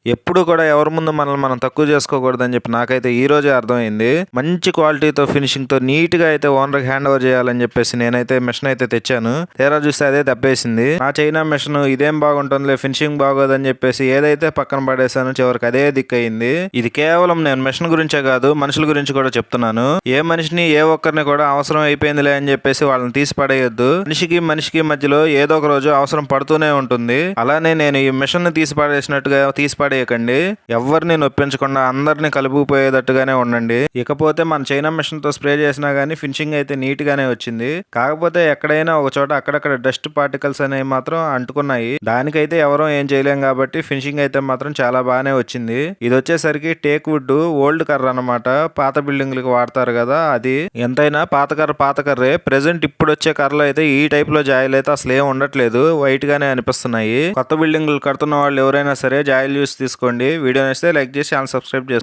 ఎప్పుడు కూడా ఎవరి ముందు మనల్ని మనం తక్కువ చేసుకోకూడదని చెప్పి నాకైతే ఈ రోజే అర్థమైంది. మంచి క్వాలిటీతో ఫినిషింగ్‌తో నీట్‌గా అయితే ఓనర్‌కి హ్యాండ్ ఓవర్ చేయాలని చెప్పేసి నేనైతే మిషన్ అయితే తెచ్చాను. తీరా చూస్తే అదే దెబ్బేసింది. నా చైనా మిషన్ ఇదేం బాగుంటుందిలే ఫినిషింగ్ బాగోదని చెప్పేసి ఏదైతే పక్కన పడేసానో చివరికి అదే దిక్కయింది. ఇది కేవలం నేను మిషన్ గురించే కాదు మనుషుల గురించి కూడా చెప్తున్నాను. ఏ మనిషిని ఏ ఒక్కరిని కూడా అవసరం అయిపోయిందిలే అని చెప్పేసి వాళ్ళని తీసి పడేయొద్దు. మనిషికి మధ్యలో ఏదో ఒక రోజు అవసరం పడుతూనే ఉంటుంది. అలానే నేను ఈ మిషన్ ని తీసి పడేసినట్టుగా తీసి పడేయకండి. ఎవరిని నొప్పించకుండా అందరిని కలుపుకుపోయేటట్టుగానే ఉండండి. ఇకపోతే మన చైనా మిషన్ తో స్ప్రే చేసినా గానీ ఫినిషింగ్ అయితే నీట్ గానే వచ్చింది. కాకపోతే ఎక్కడైనా ఒక చోట అక్కడక్కడ డస్ట్ పార్టికల్స్ అనేవి మాత్రం అంటుకున్నాయి. దానికైతే ఎవరో ఏం చేయలేం కాబట్టి ఫినిషింగ్ అయితే మాత్రం చాలా బాగానే వచ్చింది. ఇది వచ్చేసరికి టేక్ వుడ్ ఓల్డ్ కర్ర అనమాట. పాత బిల్డింగ్లకు వాడతారు కదా అది. ఎంతైనా పాత కర్రే. ప్రెసెంట్ ఇప్పుడు వచ్చే కర్రలు అయితే ఈ టైప్ లో జాయిలు అయితే అసలు ఏం ఉండట్లేదు. వైట్ గానే అనిపిస్తున్నాయి. కొత్త బిల్డింగ్లు కడుతున్న వాళ్ళు ఎవరైనా సరే జాయిల్ యూస్ తీసుకోండి. వీడియో నచ్చితే లైక్ చేసి ఛానల్ సబ్స్క్రైబ్ చేసుకోండి.